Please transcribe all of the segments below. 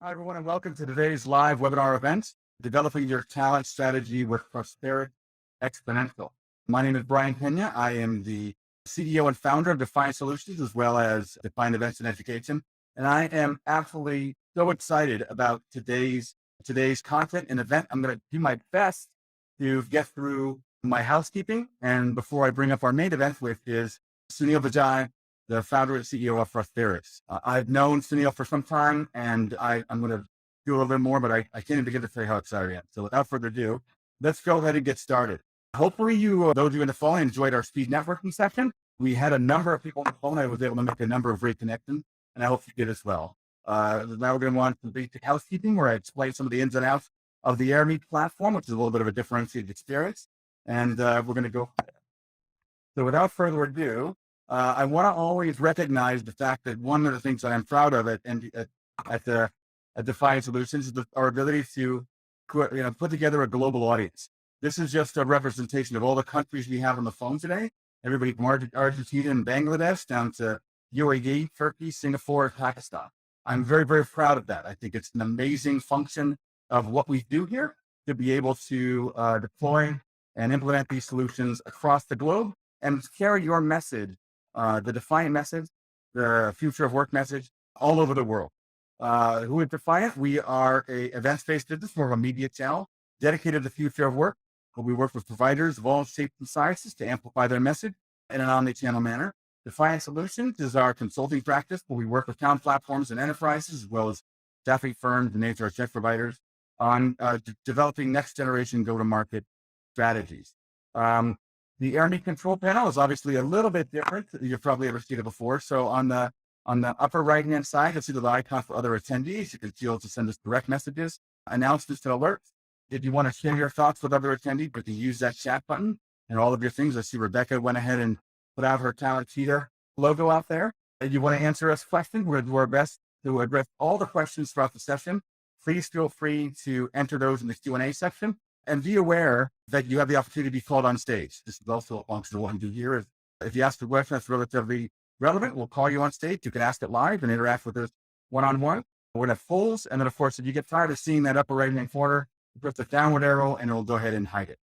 Hi, everyone, and welcome to today's live webinar event, Developing Your Talent Strategy with Prosperix Exponential. My name is Brian Pena. I am the CEO and founder of Define Solutions, as well as Define Events and Education. And I am absolutely so excited about today's content and event. I'm going to do my best to get through my housekeeping. And before I bring up our main event, which is Sunil Vijay, the founder and CEO of Prosperix. I've known Sunil for some time, and I'm going to do a little bit more, but I can't even begin to say how excited I am. So without further ado, let's go ahead and get started. Hopefully those of you in the phone enjoyed our speed networking session. We had a number of people on the phone. I was able to make a number of great connections, and I hope you did as well. Now we're going to want some basic housekeeping, where I explain some of the ins and outs of the AirMeet platform, which is a little bit of a differentiated experience. And we're going to go. So without further ado, I want to always recognize the fact that one of the things that I'm proud of at Define Solutions is our ability to put together a global audience. This is just a representation of all the countries we have on the phone today. Everybody from Argentina and Bangladesh down to UAE, Turkey, Singapore, Pakistan. I'm very, very proud of that. I think it's an amazing function of what we do here to be able to deploy and implement these solutions across the globe and carry your message, the Defiant message, the future of work message, all over the world. Who is Defiant? We are a events-based business, more of a media channel dedicated to the future of work. We work with providers of all shapes and sizes to amplify their message in an omni-channel manner. Defiant Solutions is our consulting practice, where we work with town platforms and enterprises, as well as staffing firms and HR check providers on developing next-generation go-to-market strategies. The AirMeet control panel is obviously a little bit different. You've probably ever seen it before. So on the upper right-hand side, you'll see the icon for other attendees. You can feel to send us direct messages, announcements, and alerts. If you want to share your thoughts with other attendees, but you use that chat button and all of your things. I see Rebecca went ahead and put out her Talent Cheater logo out there. If you want to answer us questions, we're going to do our best to address all the questions throughout the session. Please feel free to enter those in the Q&A section. And be aware that you have the opportunity to be called on stage. This is also a function of what we do here. If you ask a question that's relatively relevant, we'll call you on stage. You can ask it live and interact with us one-on-one. We're going to have polls. And then, of course, if you get tired of seeing that upper right-hand corner, you press the downward arrow and it'll go ahead and hide it.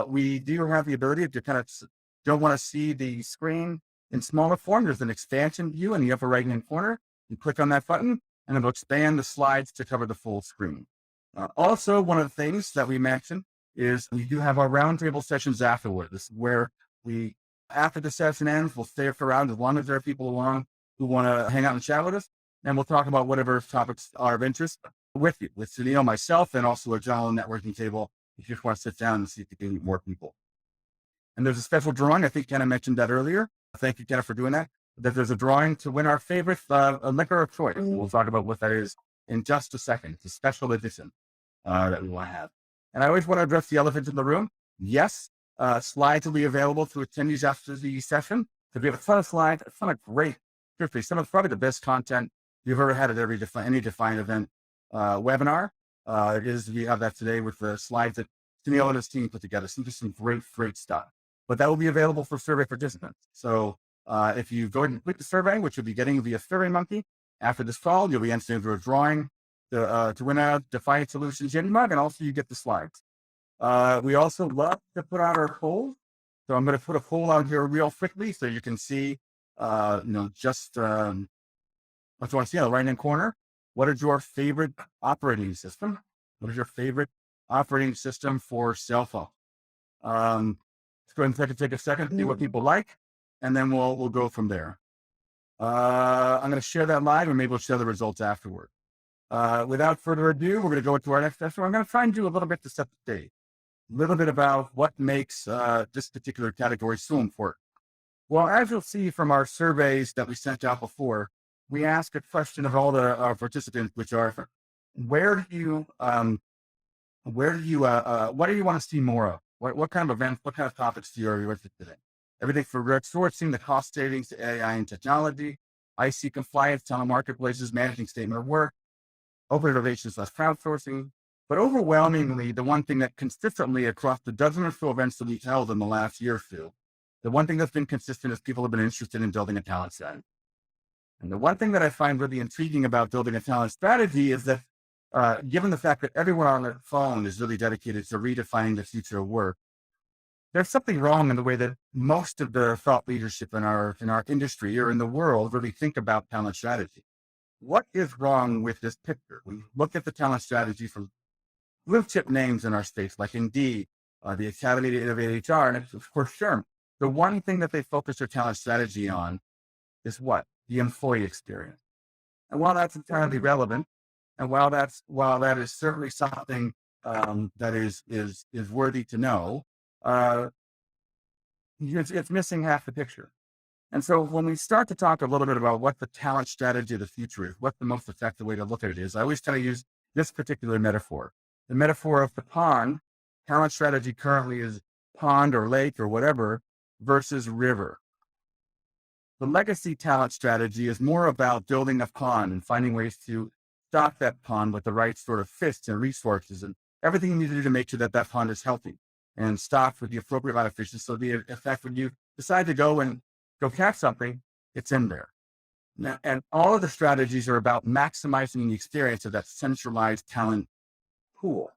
We do have the ability, if you kind of don't want to see the screen in smaller form, there's an expansion view in the upper right-hand corner. You click on that button and it'll expand the slides to cover the full screen. Also, one of the things that we mentioned is we do have our roundtable sessions afterward. This is where after the session ends, we'll stay around as long as there are people along who want to hang out and chat with us. And we'll talk about whatever topics are of interest with you, with Sunil, myself, and also a general networking table if you just want to sit down and see if you can meet more people. And there's a special drawing. I think Kenna mentioned that earlier. Thank you, Kenna, for doing that. That there's a drawing to win our favorite liquor of choice. We'll talk about what that is in just a second. It's a special edition that we will have. And I always want to address the elephant in the room. Yes, slides will be available to attendees after the session. So we have a ton of slides, a ton of great, some of probably the best content you've ever had at any Define event webinar. We have that today with the slides that Sunil and his team put together. Some great stuff. But that will be available for survey participants. So if you go ahead and click the survey, which you'll be getting via SurveyMonkey, after this call, you'll be entering into a drawing to win a Defiant Solutions Jenny mug, and also you get the slides. We also love to put out our polls. So I'm going to put a poll out here real quickly so you can see, what you want to see on the right-hand corner. What is your favorite operating system? What is your favorite operating system for cell phone? Let's go ahead and take a second, see what people like, and then we'll go from there. I'm going to share that live, and maybe we'll share the results afterward. Without further ado, we're going to go into our next session. I'm going to try and do a little bit to set the stage, a little bit about what makes this particular category so important. Well, as you'll see from our surveys that we sent out before, we ask a question of all our participants, which are, what do you want to see more of? What kind of events, what kind of topics do you are interested in? Everything from sourcing, the cost savings to AI and technology, IC compliance, telemarketplaces, managing statement of work, open innovations, less crowdsourcing. But overwhelmingly, the one thing that consistently across the dozen or so events that we've held in the last year or two, the one thing that's been consistent is people have been interested in building a talent strategy. And the one thing that I find really intriguing about building a talent strategy is that, given the fact that everyone on their phone is really dedicated to redefining the future of work, there's something wrong in the way that most of the thought leadership in our industry or in the world really think about talent strategy. What is wrong with this picture? We look at the talent strategy from blue chip names in our space, like Indeed, the Academy to Innovate HR, and it's of course Sherm. The one thing that they focus their talent strategy on is what? The employee experience. And while that's entirely relevant, and while that is certainly something that is worthy to know, uh, it's missing half the picture. And so when we start to talk a little bit about what the talent strategy of the future is, what the most effective way to look at it is, I always try to use this particular metaphor. The metaphor of the pond, talent strategy currently is pond or lake or whatever versus river. The legacy talent strategy is more about building a pond and finding ways to stock that pond with the right sort of fish and resources and everything you need to do to make sure that that pond is healthy and stocked with the appropriate amount of fish. So the effect when you decide to go catch something, it's in there. Now, and all of the strategies are about maximizing the experience of that centralized talent pool.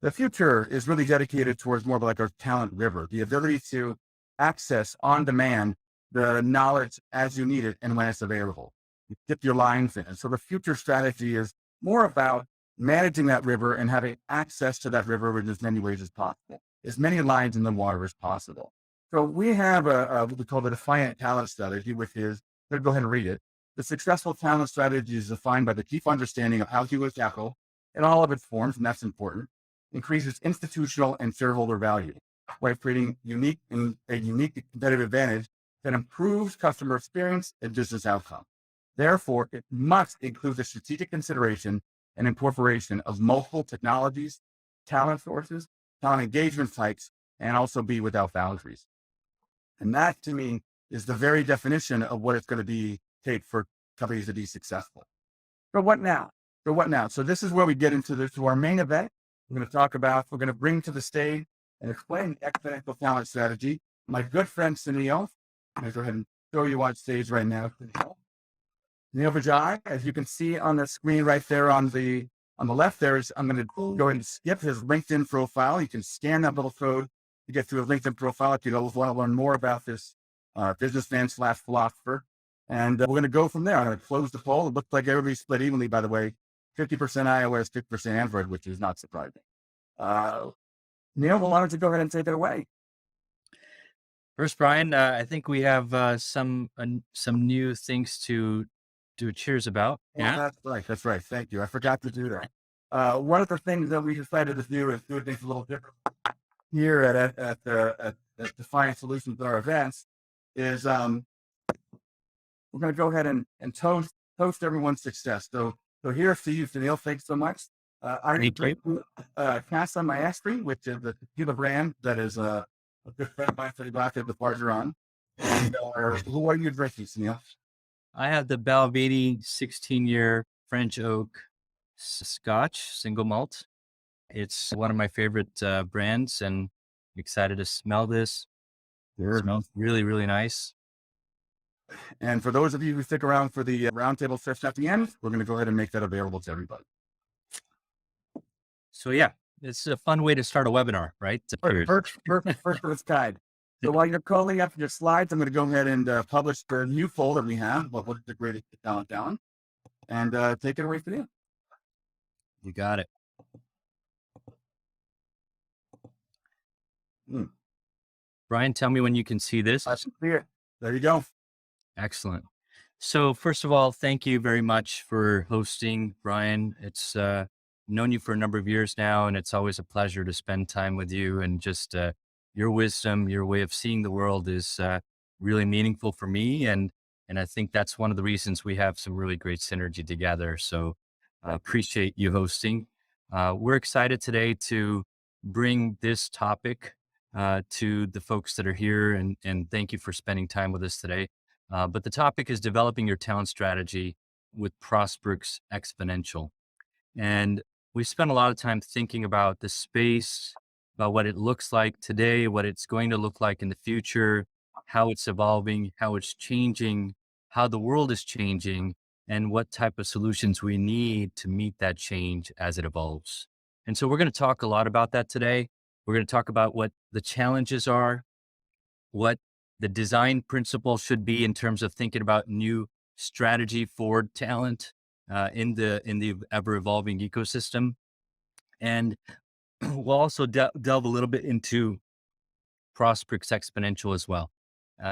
The future is really dedicated towards more of like a talent river, the ability to access on demand the knowledge as you need it and when it's available. You dip your lines in. And so the future strategy is more about managing that river and having access to that river in as many ways as possible, as many lines in the water as possible. So we have what we call the defiant talent strategy, which is, let's go ahead and read it. The successful talent strategy is defined by the deep understanding of how human capital in all of its forms, and that's important, increases institutional and shareholder value while creating a unique competitive advantage that improves customer experience and business outcome. Therefore, it must include the strategic consideration and incorporation of multiple technologies, talent sources, talent engagement types, and also be without boundaries. And that to me is the very definition of what it's going to take for companies to be successful. So what now? So this is where we get to our main event. We're going to bring to the stage and explain the exponential talent strategy. My good friend, Sunil, I'm going to go ahead and show you on stage right now. Sunil Vijay, as you can see on the screen right there on the left I'm going to go ahead and skip his LinkedIn profile. You can scan that little code to get to his LinkedIn profile if you want to learn more about this businessman / philosopher. And we're going to go from there. I'm going to close the poll. It looks like everybody's split evenly, by the way, 50% iOS, 50% Android, which is not surprising. Neil, why don't you go ahead and take it away? First, Brian, I think we have some new things to do a cheers about. Yeah, that's right. Thank you. I forgot to do that. One of the things that we decided to do is do things a little different here at Defiant Solutions at our events. Is we're going to go ahead and toast everyone's success. So here's to you, Sunil. Thanks so much. I drink Casa Maestri, which is the tequila brand that is a good friend of mine, Freddie Black, the partner on. And who are you drinking, Sunil? I have the Balvenie 16-year French oak Scotch single malt. It's one of my favorite brands, and I'm excited to smell this. Sure. It smells really, really nice. And for those of you who stick around for the roundtable session at the end, we're going to go ahead and make that available to everybody. So yeah, it's a fun way to start a webinar, right? First of its kind. So while you're calling up your slides, I'm going to go ahead and publish the new folder we have, what is the greatest talent down, and take it away from you. You got it. Brian, tell me when you can see this. I can see it. There you go. Excellent. So first of all, thank you very much for hosting, Brian. It's known you for a number of years now, and it's always a pleasure to spend time with you. And just your wisdom, your way of seeing the world is really meaningful for me. And I think that's one of the reasons we have some really great synergy together. So appreciate you hosting. We're excited today to bring this topic to the folks that are here, and thank you for spending time with us today. But the topic is developing your talent strategy with Prosperix Xponential. And we spent a lot of time thinking about the space, about what it looks like today, what it's going to look like in the future, how it's evolving, how it's changing, how the world is changing and what type of solutions we need to meet that change as it evolves. And so we're going to talk a lot about that today. We're going to talk about what the challenges are, what the design principle should be in terms of thinking about new strategy for talent in the ever evolving ecosystem, and we'll also delve a little bit into Prosperix Exponential as well.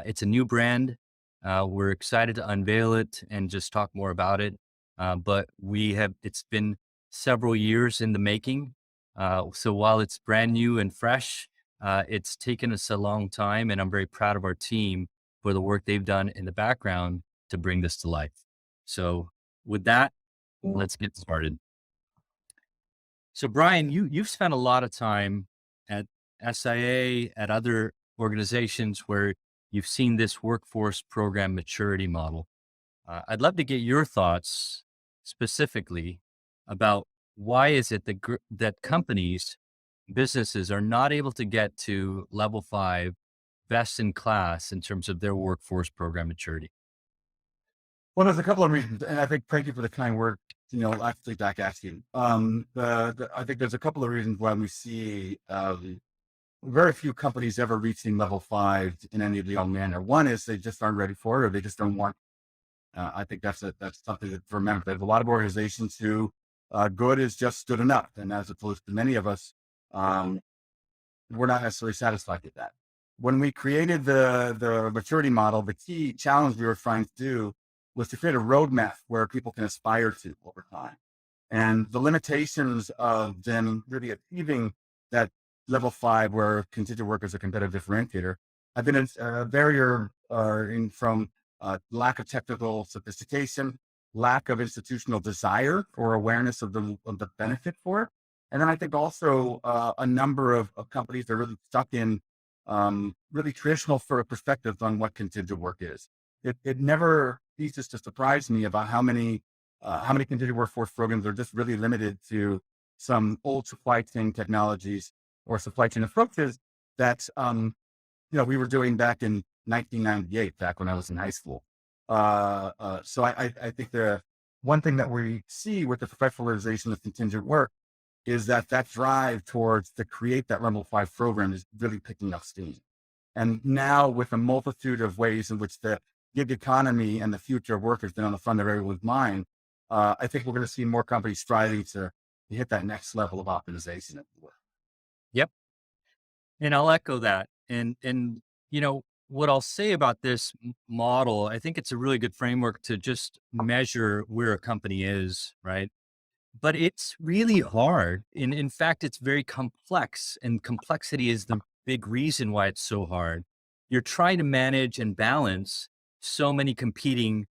It's a new brand. We're excited to unveil it and just talk more about it. But it's been several years in the making. So while it's brand new and fresh, it's taken us a long time, and I'm very proud of our team for the work they've done in the background to bring this to life. So with that, let's get started. So Brian, you've spent a lot of time at SIA, at other organizations where you've seen this workforce program maturity model. I'd love to get your thoughts specifically about why is it that that companies, businesses are not able to get to level 5, best in class in terms of their workforce program maturity. Well, there's a couple of reasons, and I think thank you for the kind word. Actually, back asking. I think there's a couple of reasons why we see very few companies ever reaching level 5 in any real manner. One is they just aren't ready for it, or they just don't want. I think that's something to remember. There's a lot of organizations who good is just good enough, and as opposed to many of us, um, we're not necessarily satisfied with that. When we created the maturity model, the key challenge we were trying to do was to create a roadmap where people can aspire to over time. And the limitations of them really achieving that level 5, where contingent work is a competitive differentiator, have been a barrier from lack of technical sophistication, lack of institutional desire or awareness of the benefit for it. And then I think also a number of companies are really stuck in really traditional sort of perspectives on what contingent work is. It never ceases to surprise me about how many contingent workforce programs are just really limited to some old supply chain technologies or supply chain approaches that we were doing back in 1998, back when I was in high school. So I think the one thing that we see with the professionalization of contingent work is that drive towards to create that level 5 program is really picking up steam. And now with a multitude of ways in which the gig economy and the future of work has been on the front of everyone's mind, I think we're going to see more companies striving to hit that next level of optimization of the work. Yep. And I'll echo that. And what I'll say about this model, I think it's a really good framework to just measure where a company is, right? But it's really hard. In fact, it's very complex, and complexity is the big reason why it's so hard. You're trying to manage and balance so many competing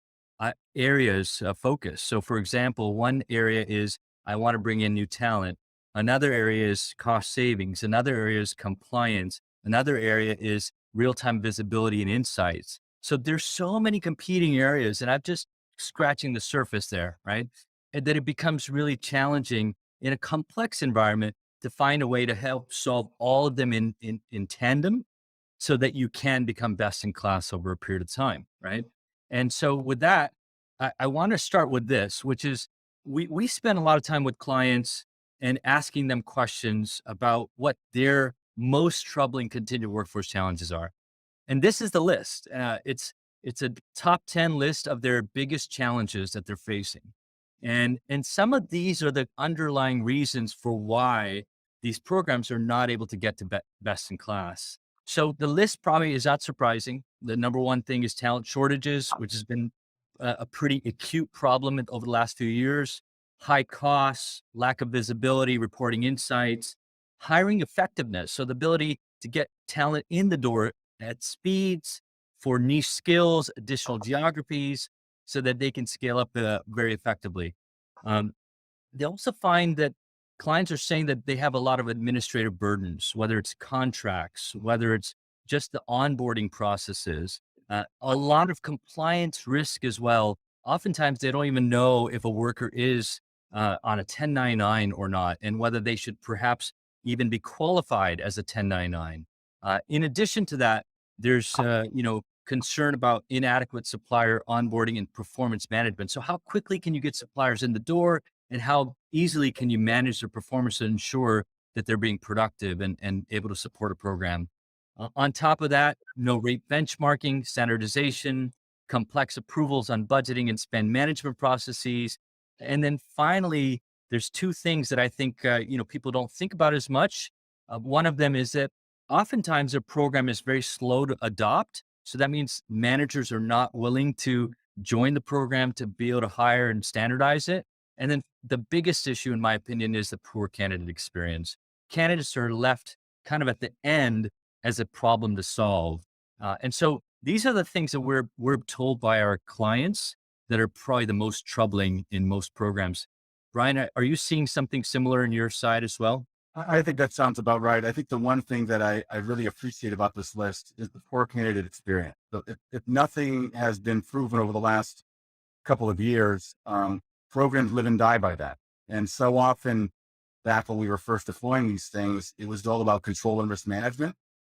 areas of focus. So, for example, one area is I want to bring in new talent. Another area is cost savings. Another area is compliance. Another area is real-time visibility and insights. So there's so many competing areas, and I'm just scratching the surface there, right? And that it becomes really challenging in a complex environment to find a way to help solve all of them in tandem so that you can become best in class over a period of time, right? And so with that, I want to start with this, which is we spend a lot of time with clients and asking them questions about what their most troubling contingent workforce challenges are. And this is the list. It's a top 10 list of their biggest challenges that they're facing. And some of these are the underlying reasons for why these programs are not able to get to best in class. So the list probably is not surprising. The number one thing is talent shortages, which has been a pretty acute problem over the last few years. High costs, lack of visibility, reporting insights, hiring effectiveness. So the ability to get talent in the door at speeds for niche skills, additional geographies, so that they can scale up very effectively. Um, they also find that clients are saying that they have a lot of administrative burdens, whether it's contracts, whether it's just the onboarding processes, a lot of compliance risk as well. Oftentimes, they don't even know if a worker is on a 1099 or not, and whether they should perhaps even be qualified as a 1099. In addition to that, there's concern about inadequate supplier onboarding and performance management. So how quickly can you get suppliers in the door, and how easily can you manage their performance to ensure that they're being productive and able to support a program? On top of that, no rate benchmarking, standardization, complex approvals on budgeting and spend management processes. And then finally, there's two things that I think, people don't think about as much. One of them is that oftentimes a program is very slow to adopt. So that means managers are not willing to join the program to be able to hire and standardize it. And then the biggest issue, in my opinion, is the poor candidate experience. Candidates are left kind of at the end as a problem to solve. And so these are the things that we're told by our clients that are probably the most troubling in most programs. Brian, are you seeing something similar in your side as well? I think that sounds about right. I think the one thing that I really appreciate about this list is the poor candidate experience. So if nothing has been proven over the last couple of years, programs live and die by that. And so often, back when we were first deploying these things, it was all about control and risk management.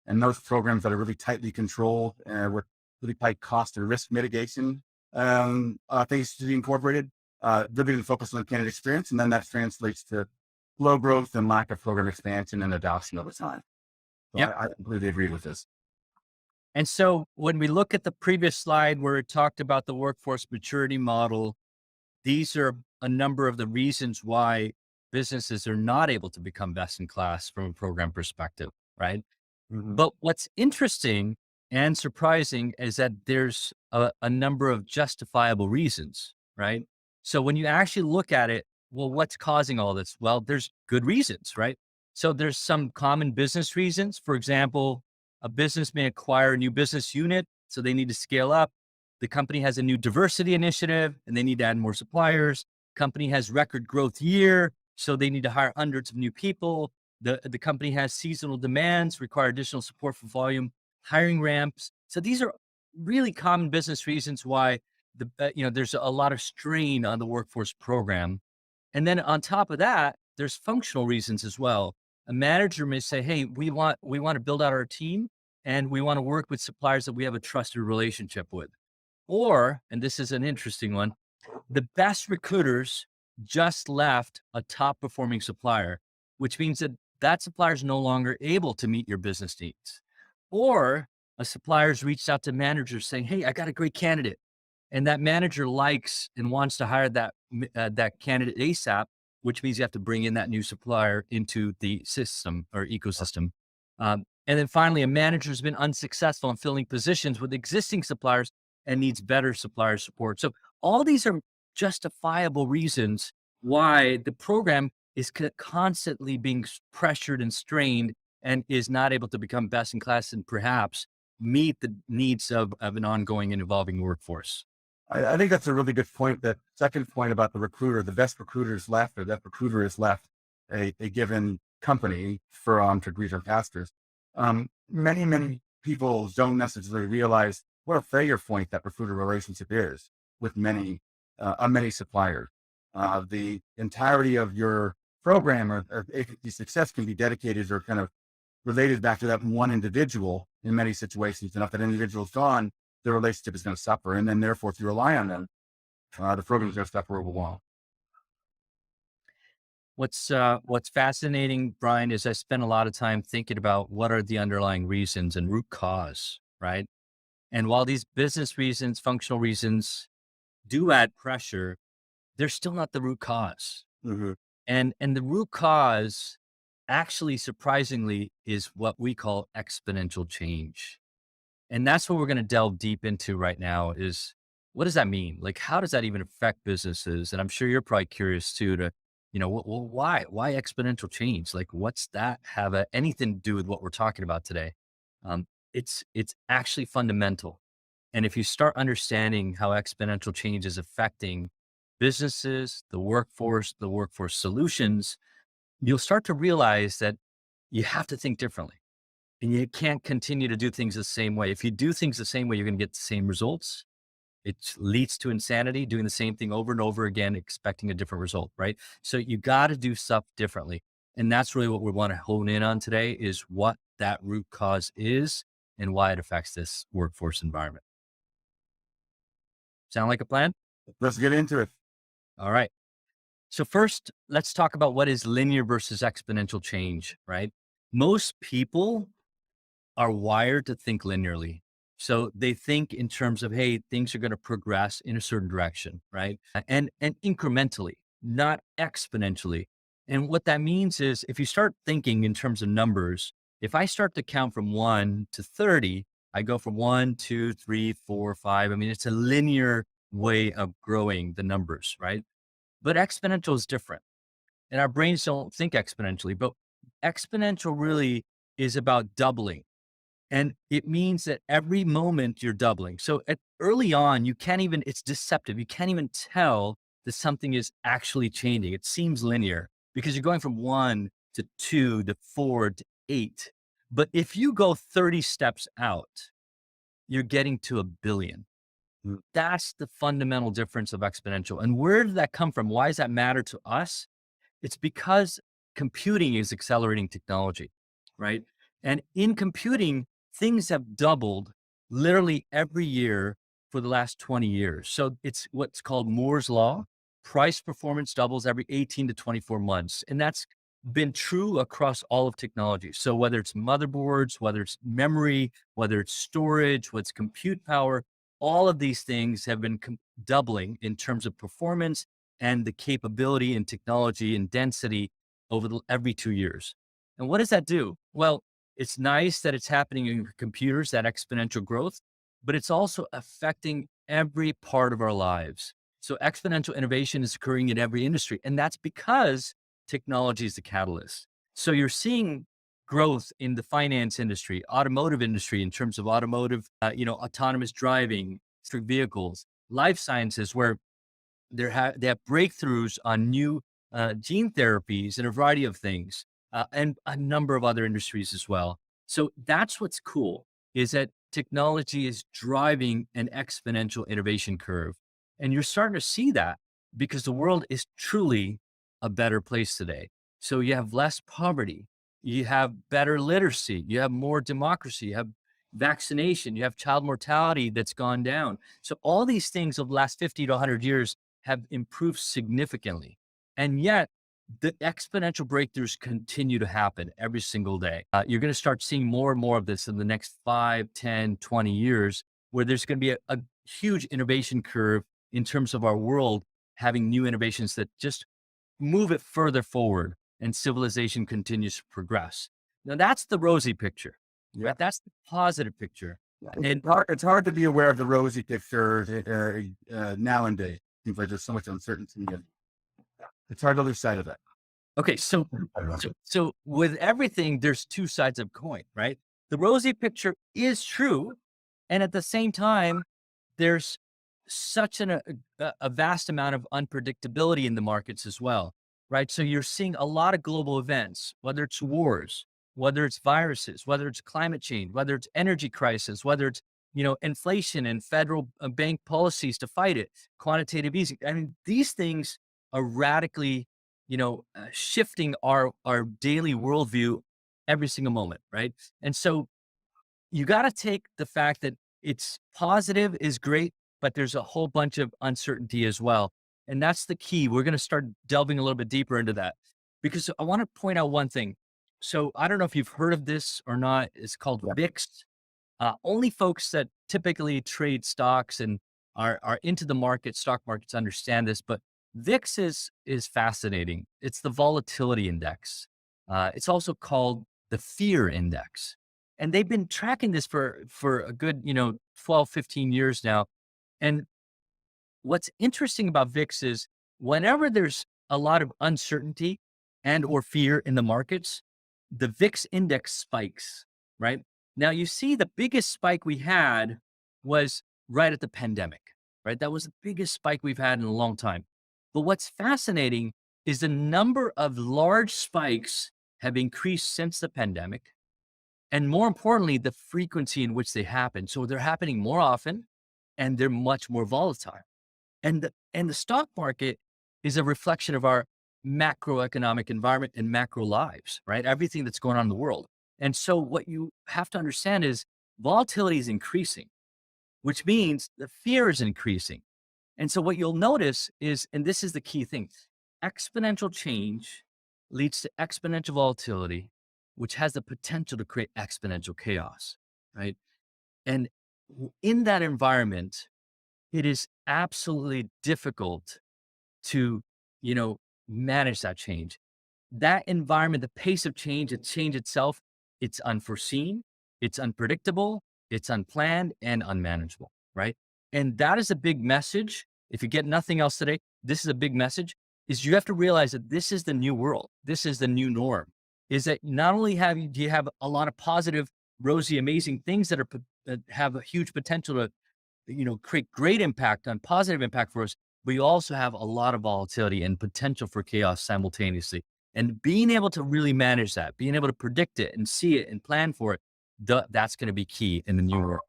And those programs that are really tightly controlled with really tight cost and risk mitigation things to be incorporated, really to focus on candidate experience. And then that translates to low growth and lack of program expansion and adoption over time. So Yep. I completely agree with this. And so when we look at the previous slide where it talked about the workforce maturity model, these are a number of the reasons why businesses are not able to become best in class from a program perspective, right? Mhm. But what's interesting and surprising is that there's a number of justifiable reasons, right? So when you actually look at it, well, what's causing all this? Well, there's good reasons, right? So there's some common business reasons. For example, a business may acquire a new business unit, so they need to scale up. The company has a new diversity initiative and they need to add more suppliers. Company has record growth year, so they need to hire hundreds of new people. The company has seasonal demands, require additional support for volume, hiring ramps. So these are really common business reasons why there's a lot of strain on the workforce program. And then on top of that, there's functional reasons as well. A manager may say, "Hey, we want to build out our team, and we want to work with suppliers that we have a trusted relationship with." Or, and this is an interesting one, the best recruiters just left a top performing supplier, which means that that supplier is no longer able to meet your business needs. Or a supplier's reached out to managers saying, "Hey, I got a great candidate." And that manager likes and wants to hire that candidate ASAP, which means you have to bring in that new supplier into the system or ecosystem. And then finally, a manager has been unsuccessful in filling positions with existing suppliers and needs better supplier support. So all these are justifiable reasons why the program is constantly being pressured and strained and is not able to become best in class and perhaps meet the needs of an ongoing and evolving workforce. I think that's a really good point. That second point about the recruiter, the best recruiter is left, or that recruiter is left a given company for to greet their pastors. Many people don't necessarily realize what a failure point that recruiter relationship is with many suppliers. The entirety of your program or agency success can be dedicated or kind of related back to that one individual in many situations. And if that individual's gone, the relationship is going to suffer. And then therefore, if you rely on them, the program is going to suffer over a while. What's fascinating, Brian, is I spend a lot of time thinking about what are the underlying reasons and root cause, right? And while these business reasons, functional reasons do add pressure, they're still not the root cause. Mhm. And the root cause actually surprisingly is what we call exponential change. And that's what we're going to delve deep into right now is what does that mean? Like, how does that even affect businesses? And I'm sure you're probably curious too to, well, why exponential change? Like, what's that have anything to do with what we're talking about today? It's actually fundamental. And if you start understanding how exponential change is affecting businesses, the workforce solutions, you'll start to realize that you have to think differently and you can't continue to do things the same way. If you do things the same way, you're going to get the same results. It leads to insanity, doing the same thing over and over again, expecting a different result, right? So you got to do stuff differently. And that's really what we want to hone in on today is what that root cause is and why it affects this workforce environment. Sound like a plan? Let's get into it. All right. So first, let's talk about what is linear versus exponential change, right? Most people are wired to think linearly. So they think in terms of, hey, things are going to progress in a certain direction, right? And incrementally, not exponentially. And what that means is if you start thinking in terms of numbers, if I start to count from 1 to 30, I go from 1, 2, 3, 4, 5. I mean, it's a linear way of growing the numbers, right? But exponential is different. And our brains don't think exponentially, but exponential really is about doubling. And it means that every moment you're doubling. So early on, you can't even, it's deceptive. You can't even tell that something is actually changing. It seems linear because you're going from 1 to 2 to 4 to 8. But if you go 30 steps out, you're getting to a billion. Mm. That's the fundamental difference of exponential. And where did that come from? Why does that matter to us? It's because computing is accelerating technology, right? And in computing, things have doubled literally every year for the last 20 years. So it's what's called Moore's Law. Price performance doubles every 18 to 24 months. And that's been true across all of technology. So whether it's motherboards, whether it's memory, whether it's storage, what's compute power, all of these things have been doubling in terms of performance and the capability and technology and density over every 2 years. And what does that do? Well, it's nice that it's happening in computers, that exponential growth, but it's also affecting every part of our lives. So exponential innovation is occurring in every industry, and that's because technology is the catalyst. So you're seeing growth in the finance industry, automotive industry, in terms of automotive, autonomous driving, electric vehicles, life sciences, where they have breakthroughs on new gene therapies and a variety of things, and a number of other industries as well. So that's what's cool is that technology is driving an exponential innovation curve. And you're starting to see that because the world is truly a better place today. So you have less poverty, you have better literacy, you have more democracy, you have vaccination, you have child mortality that's gone down. So all these things of the last 50 to 100 years have improved significantly. And yet, the exponential breakthroughs continue to happen every single day. You're going to start seeing more and more of this in the next 5, 10, 20 years, where there's going to be a huge innovation curve in terms of our world having new innovations that just move it further forward and civilization continues to progress. Now, that's the rosy picture, Yeah. right? That's the positive picture. And It's hard to be aware of the rosy picture nowadays. Seems like there's so much uncertainty. And it's hard to lose sight of that. okay, so with everything, there's two sides of a coin, right? The rosy picture is true, and at the same time, there's such a vast amount of unpredictability in the markets as well, right? So you're seeing a lot of global events, whether it's wars, whether it's viruses, whether it's climate change, whether it's energy crisis, whether it's inflation and federal bank policies to fight it, quantitative easing. I mean, these things are radically shifting our daily worldview every single moment, right? And so you got to take the fact that it's positive is great, but there's a whole bunch of uncertainty as well. And that's the key. We're going to start delving a little bit deeper into that because I want to point out one thing. So I don't know if you've heard of this or not. It's called Yeah. VIX. Only folks that typically trade stocks and are into the market, stock markets understand this, but VIX is fascinating. It's the volatility index. It's also called the fear index. And they've been tracking this for a good, 12, 15 years now. And what's interesting about VIX is whenever there's a lot of uncertainty and or fear in the markets, the VIX index spikes, right? Now you see the biggest spike we had was right at the pandemic, right? That was the biggest spike we've had in a long time. But what's fascinating is the number of large spikes have increased since the pandemic. And more importantly, the frequency in which they happen. So they're happening more often and they're much more volatile. And the stock market is a reflection of our macroeconomic environment and macro lives, right? Everything that's going on in the world. And so what you have to understand is volatility is increasing, which means the fear is increasing. And so what you'll notice is, and this is the key thing, exponential change leads to exponential volatility, which has the potential to create exponential chaos, right? And in that environment, it is absolutely difficult to, you know, manage that change. That environment, the pace of change, the change itself, it's unforeseen, it's unpredictable, it's unplanned and unmanageable, right? And that is a big message. If you get nothing else today, this is a big message is you have to realize that this is the new world. This is the new norm. Is that not only do you have a lot of positive, rosy, amazing things that that have a huge potential to, create great impact on positive impact for us, but you also have a lot of volatility and potential for chaos simultaneously. And being able to really manage that, being able to predict it and see it and plan for it, that's going to be key in the new world.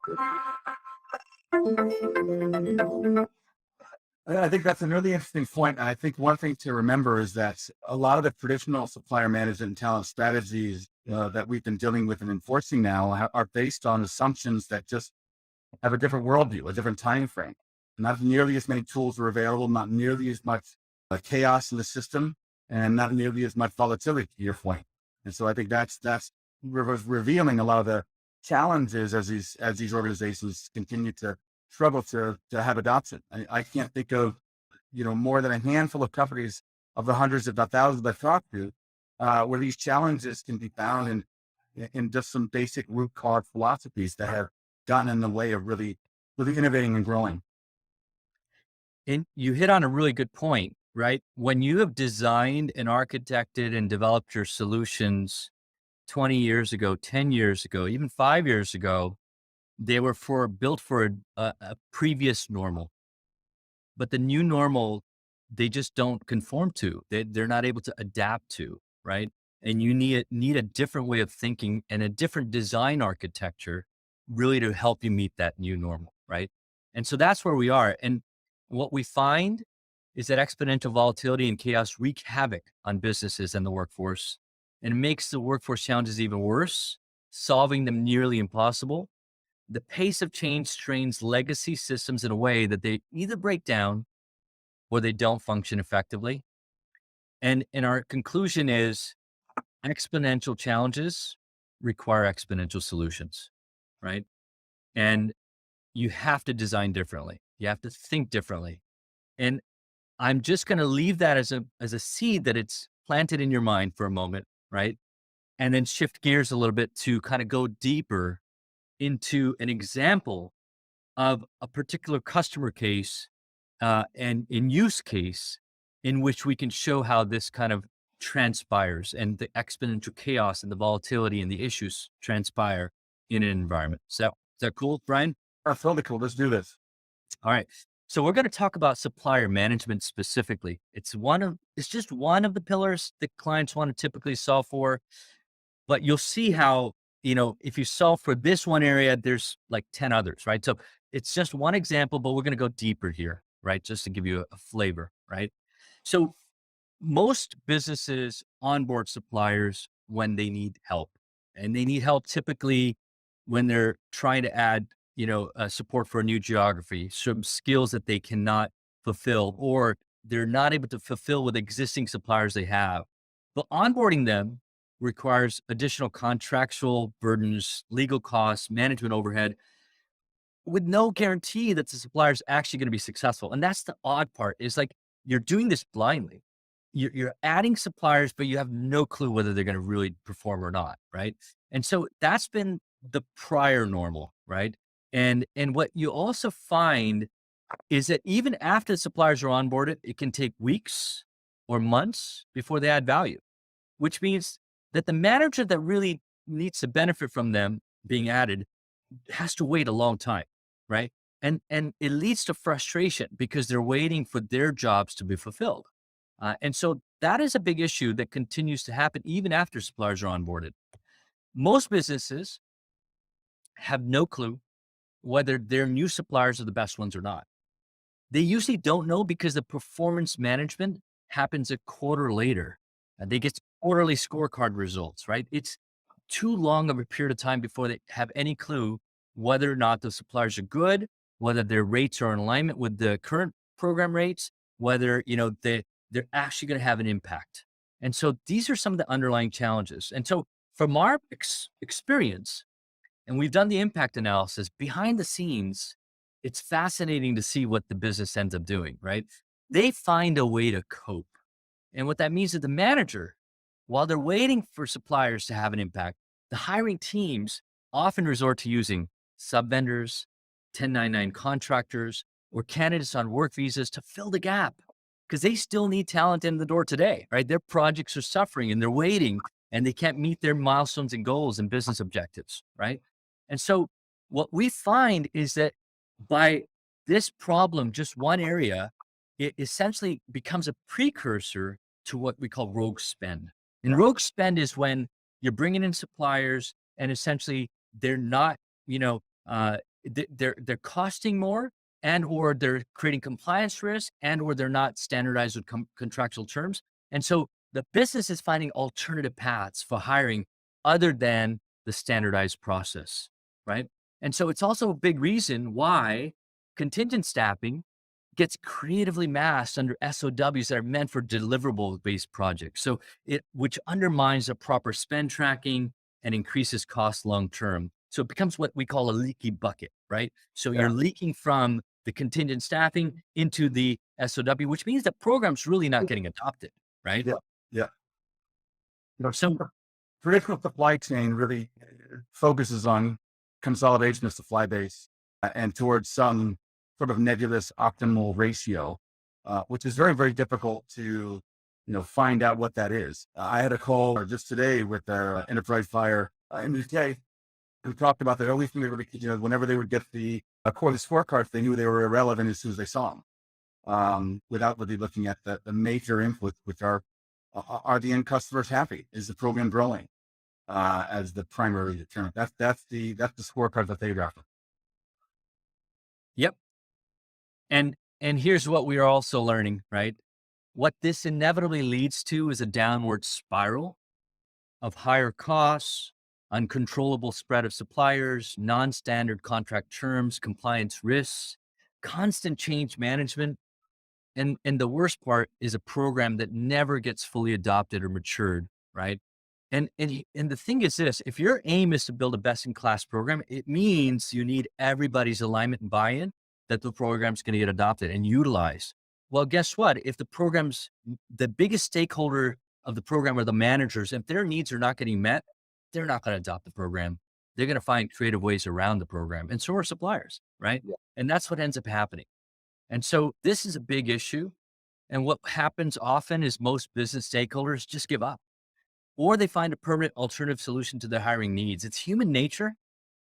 I think that's a really interesting point. And I think one thing to remember is that a lot of the traditional supplier management and talent strategies that we've been dealing with and enforcing now are based on assumptions that just have a different worldview, a different time frame. Not nearly as many tools are available, not nearly as much chaos in the system, and not nearly as much volatility, to your point. And so I think that's revealing a lot of the challenges as these organizations continue to struggle to have adoption. I can't think of more than a handful of companies of the hundreds, if not thousands, I've talked to, where these challenges can be found in just some basic root cause philosophies that have gotten in the way of really innovating and growing. And you hit on a really good point, right? When you have designed and architected and developed your solutions 20 years ago, 10 years ago, even 5 years ago, they were built for a previous normal. But the new normal, they just don't conform to. They're not able to adapt to, right? And you need a different way of thinking and a different design architecture really to help you meet that new normal, right? And so that's where we are. And what we find is that exponential volatility and chaos wreak havoc on businesses and the workforce, and it makes the workforce challenges even worse, solving them nearly impossible. The pace of change strains legacy systems in a way that they either break down or they don't function effectively. And our conclusion is exponential challenges require exponential solutions, right? And you have to design differently. You have to think differently. And I'm just going to leave that as a seed that it's planted in your mind for a moment, right? And then shift gears a little bit to kind of go deeper into an example of a particular customer case and in use case in which we can show how this kind of transpires and the exponential chaos and the volatility and the issues transpire in an environment. Is that cool, Brian? That's totally cool. Let's do this. All right. So we're going to talk about supplier management specifically. It's just one of the pillars that clients want to typically solve for. But you'll see how, if you solve for this one area, there's like 10 others, right? So it's just one example, but we're going to go deeper here, right? Just to give you a flavor, right? So most businesses onboard suppliers when they need help, and they need help typically when they're trying to add, support for a new geography, some skills that they cannot fulfill, or they're not able to fulfill with existing suppliers they have. But onboarding them requires additional contractual burdens, legal costs, management overhead, with no guarantee that the supplier is actually going to be successful. And that's the odd part is like you're doing this blindly. You're adding suppliers, but you have no clue whether they're going to really perform or not. Right. And so that's been the prior normal. Right. And what you also find is that even after the suppliers are onboarded, it can take weeks or months before they add value, which means that the manager that really needs to benefit from them being added has to wait a long time, right? And it leads to frustration because they're waiting for their jobs to be fulfilled. And so that is a big issue that continues to happen even after suppliers are onboarded. Most businesses have no clue whether their new suppliers are the best ones or not. They usually don't know because the performance management happens a quarter later. And they get quarterly scorecard results, right? It's too long of a period of time before they have any clue whether or not the suppliers are good, whether their rates are in alignment with the current program rates, whether, they're actually going to have an impact. And so these are some of the underlying challenges. And so from our experience, and we've done the impact analysis behind the scenes, it's fascinating to see what the business ends up doing, right? They find a way to cope. And what that means is the manager, while they're waiting for suppliers to have an impact, the hiring teams often resort to using sub vendors, 1099 contractors, or candidates on work visas to fill the gap because they still need talent in the door today, right? Their projects are suffering and they're waiting and they can't meet their milestones and goals and business objectives, right? And so what we find is that by this problem, just one area, it essentially becomes a precursor to what we call rogue spend. And rogue spend is when you're bringing in suppliers and essentially they're not, they're costing more and or they're creating compliance risk and or they're not standardized with contractual terms. And so the business is finding alternative paths for hiring other than the standardized process, right? And so it's also a big reason why contingent staffing gets creatively masked under SOWs that are meant for deliverable-based projects. So which undermines the proper spend tracking and increases costs long-term. So it becomes what we call a leaky bucket, right? So you're leaking from the contingent staffing into the SOW, which means the program's really not getting adopted, right? Yeah. Yeah. So Traditional supply chain really focuses on consolidation of supply base and towards some sort of nebulous optimal ratio, which is very, very difficult to, find out what that is. I had a call just today with their enterprise buyer in the UK who talked about the only thing they were, whenever they would get the quarterly scorecards, they knew they were irrelevant as soon as they saw them, without really looking at the major inputs, which are the end customers happy? Is the program growing? As the primary determinant. That's the scorecard that they reference. yep. And here's what we are also learning, right? What this inevitably leads to is a downward spiral of higher costs, uncontrollable spread of suppliers, non-standard contract terms, compliance risks, constant change management. And the worst part is a program that never gets fully adopted or matured, right? And the thing is this, if your aim is to build a best-in-class program, it means you need everybody's alignment and buy-in that the program's going to get adopted and utilized. Well, guess what? If the biggest stakeholder of the program are the managers, if their needs are not getting met, they're not going to adopt the program. They're going to find creative ways around the program. And so are suppliers, right? Yeah. And that's what ends up happening. And so this is a big issue. And what happens often is most business stakeholders just give up or they find a permanent alternative solution to their hiring needs. It's human nature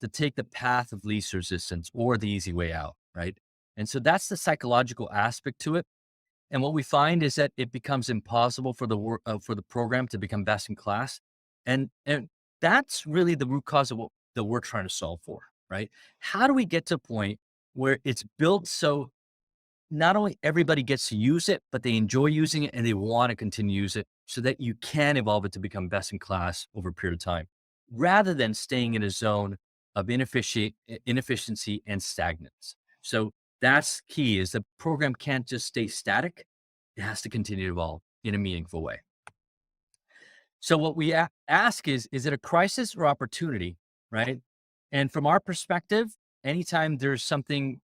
to take the path of least resistance or the easy way out, right? And so that's the psychological aspect to it. And what we find is that it becomes impossible for the program to become best in class. And that's really the root cause of what that we're trying to solve for, right? How do we get to a point where it's built so not only everybody gets to use it, but they enjoy using it and they want to continue to use it so that you can evolve it to become best in class over a period of time, rather than staying in a zone of inefficiency and stagnance. So that's key is the program can't just stay static. It has to continue to evolve in a meaningful way. So what we ask is it a crisis or opportunity, right? And from our perspective, anytime there's something,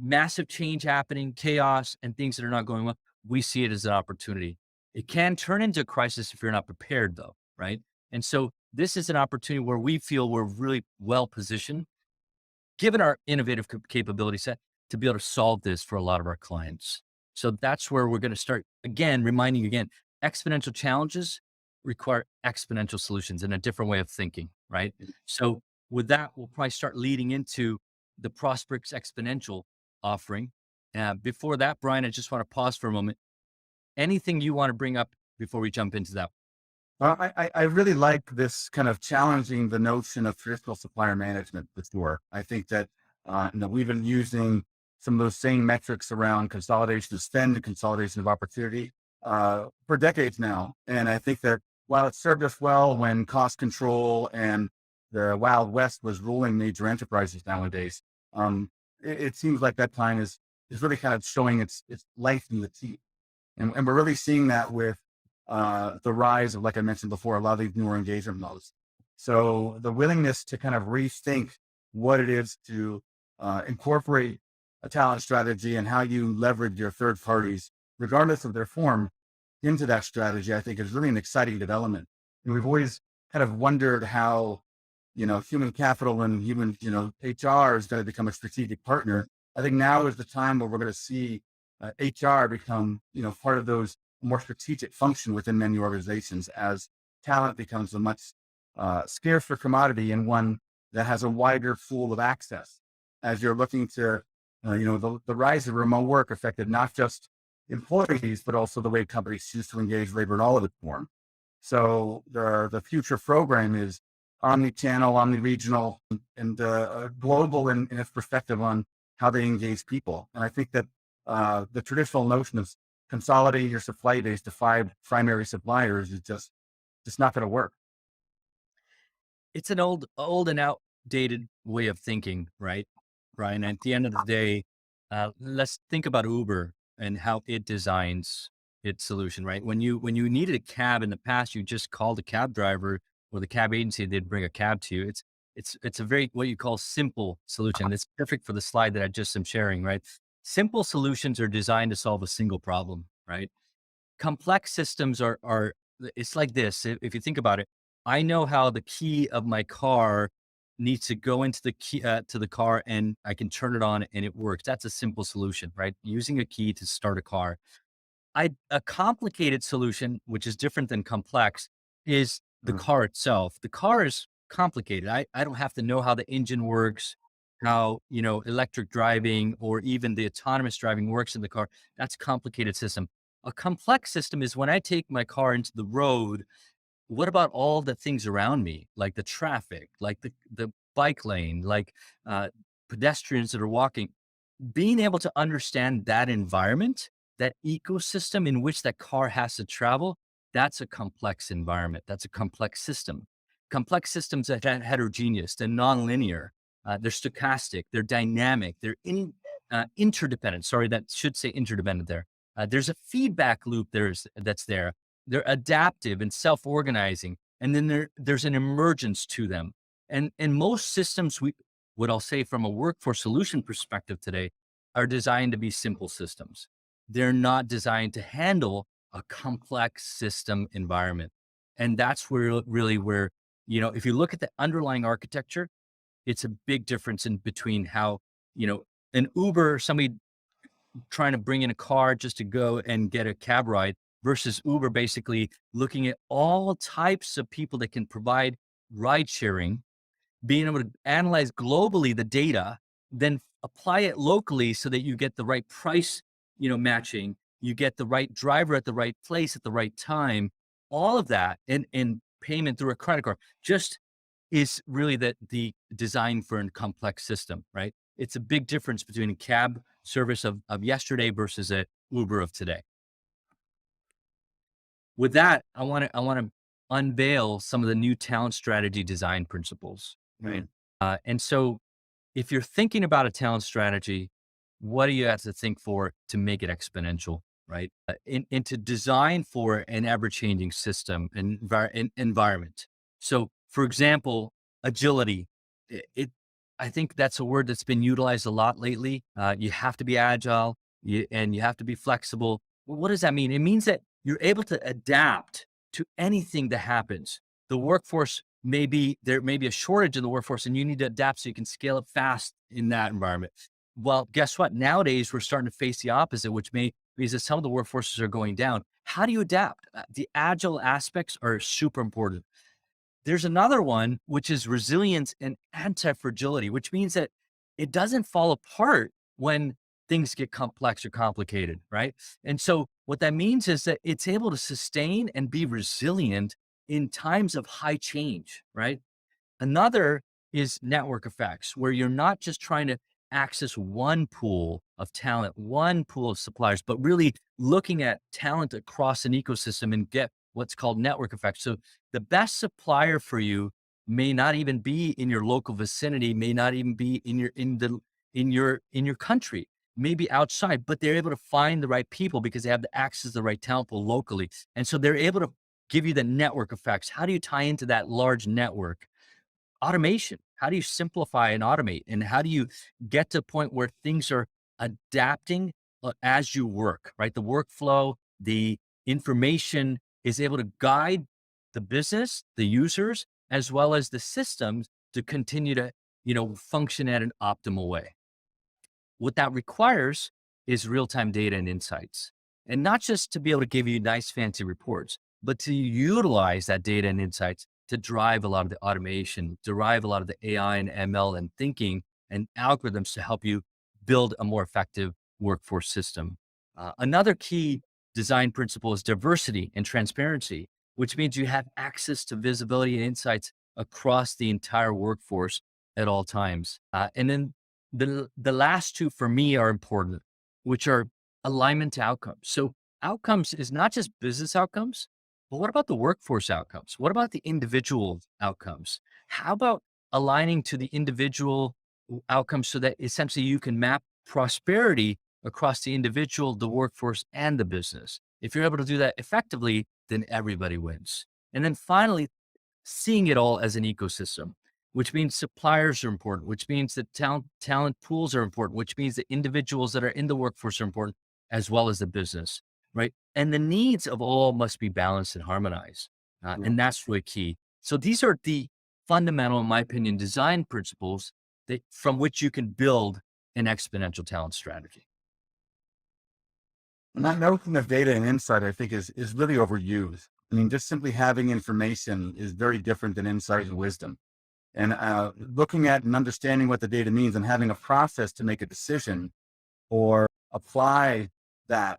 massive change happening, chaos and things that are not going well, we see it as an opportunity. It can turn into a crisis if you're not prepared though, right? And so this is an opportunity where we feel we're really well positioned, given our innovative capability set, to be able to solve this for a lot of our clients. So that's where we're going to start again, reminding you again, exponential challenges require exponential solutions and a different way of thinking, right? So with that, we'll probably start leading into the Prosperix Exponential offering. Before that, Brian, I just want to pause for a moment. Anything you want to bring up before we jump into that? I really like this kind of challenging the notion of traditional supplier management before. I think that we've been using some of those same metrics around consolidation of spend and consolidation of opportunity for decades now. And I think that while it served us well when cost control and the Wild West was ruling major enterprises nowadays. It seems like that time is really kind of showing its life in the teeth. And we're really seeing that with the rise of, like I mentioned before, a lot of these newer engagement modes. So the willingness to kind of rethink what it is to incorporate a talent strategy and how you leverage your third parties, regardless of their form, into that strategy, I think is really an exciting development. And we've always kind of wondered how, human capital and human, HR is going to become a strategic partner. I think now is the time where we're going to see HR become, part of those more strategic function within many organizations as talent becomes a much scarcer commodity and one that has a wider pool of access. As you're looking to, the rise of remote work affected not just employees, but also the way companies choose to engage labor in all of its form. So the future program is omni-channel, omni-regional, and global in its perspective on how they engage people. And I think that the traditional notion of consolidating your supply base to five primary suppliers is just not going to work. It's an old and outdated way of thinking, right, Brian? At the end of the day, let's think about Uber and how it designs its solution, right? When you needed a cab in the past, you just called a cab driver or the cab agency, they'd bring a cab to you. It's a very what you call simple solution. It's perfect for the slide that I just am sharing, right? Simple solutions are designed to solve a single problem, right? Complex systems are it's like this. If you think about it, I know how the key of my car needs to go into the key to the car and I can turn it on and it works. That's a simple solution, right? Using a key to start a car. A complicated solution, which is different than complex, is the Mm, car itself. The car is complicated. I don't have to know how the engine works, how, electric driving or even the autonomous driving works in the car. That's a complicated system. A complex system is when I take my car into the road, what about all the things around me, like the traffic, like the bike lane, like uh, pedestrians that are walking? Being able to understand that environment, that ecosystem in which that car has to travel, that's a complex environment. That's a complex system. Complex systems are heterogeneous, they're nonlinear, they're stochastic, they're dynamic, interdependent. Sorry, that should say interdependent there. There's a feedback loop that's there. They're adaptive and self-organizing, and then there's an emergence to them. And most systems what I'll say from a workforce solution perspective today are designed to be simple systems. They're not designed to handle a complex system environment. And that's where really where, if you look at the underlying architecture, it's a big difference in between how, an Uber, somebody trying to bring in a car just to go and get a cab ride versus Uber basically looking at all types of people that can provide ride sharing, being able to analyze globally the data, then apply it locally so that you get the right price, matching, you get the right driver at the right place at the right time, all of that and payment through a credit card just is really the design for a complex system, right? It's a big difference between a cab service of yesterday versus a Uber of today. With that, I want to unveil some of the new talent strategy design principles, right? mm, And so if you're thinking about a talent strategy, what do you have to think for to make it exponential, right? And to design for an ever-changing system and environment. So, for example, agility. I think that's a word that's been utilized a lot lately. You have to be agile, and you have to be flexible. Well, what does that mean? It means that you're able to adapt to anything that happens. The workforce there may be a shortage in the workforce and you need to adapt so you can scale it fast in that environment. Well, guess what? Nowadays we're starting to face the opposite, which may means that some of the workforces are going down. How do you adapt? The agile aspects are super important. There's another one, which is resilience and anti-fragility, which means that it doesn't fall apart when things get complex or complicated, right? And so what that means is that it's able to sustain and be resilient in times of high change, right? Another is network effects, where you're not just trying to access one pool of talent, one pool of suppliers, but really looking at talent across an ecosystem and get what's called network effects. So the best supplier for you may not even be in your local vicinity, may not even be in your country, maybe outside, but they're able to find the right people because they have the access to the right talent pool locally. And so they're able to give you the network effects. How do you tie into that large network? Automation. How do you simplify and automate? And how do you get to a point where things are adapting as you work, right? The workflow, the information is able to guide the business, the users, as well as the systems to continue to, function at an optimal way. What that requires is real-time data and insights. And not just to be able to give you nice fancy reports, but to utilize that data and insights to drive a lot of the automation, derive a lot of the AI and ML and thinking and algorithms to help you build a more effective workforce system. Another key design principle is diversity and transparency, which means you have access to visibility and insights across the entire workforce at all times. And then the last two for me are important, which are alignment to outcomes. So outcomes is not just business outcomes, but what about the workforce outcomes? What about the individual outcomes? How about aligning to the individual outcomes so that essentially you can map prosperity across the individual, the workforce, and the business? If you're able to do that effectively, then everybody wins. And then finally, seeing it all as an ecosystem, which means suppliers are important, which means that talent pools are important, which means that individuals that are in the workforce are important, as well as the business, right? And the needs of all must be balanced and harmonized. Yeah. And that's really key. So these are the fundamental, in my opinion, design principles that from which you can build an exponential talent strategy. And that notion of data and insight, I think, is really overused. I mean, just simply having information is very different than insight and wisdom. And looking at and understanding what the data means and having a process to make a decision or apply that,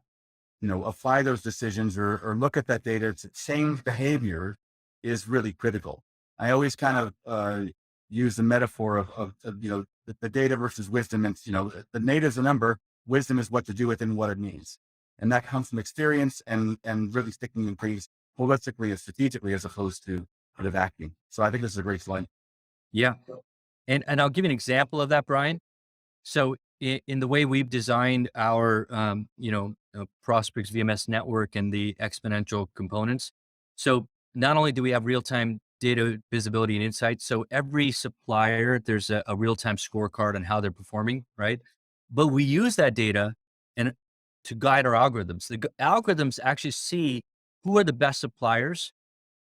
apply those decisions or look at that data to change behavior is really critical. I always kind of use the metaphor of the data versus wisdom. And, the data is a number, wisdom is what to do with it and what it means. And that comes from experience and really sticking in things holistically and strategically as opposed to kind of acting. So I think this is a great slide. Yeah. And I'll give you an example of that, Brian. So in the way we've designed our, Prosperix VMS network and the exponential components. So not only do we have real-time data visibility and insights, so every supplier, there's a real-time scorecard on how they're performing, right? But we use that data and to guide our algorithms. The algorithms actually see who are the best suppliers,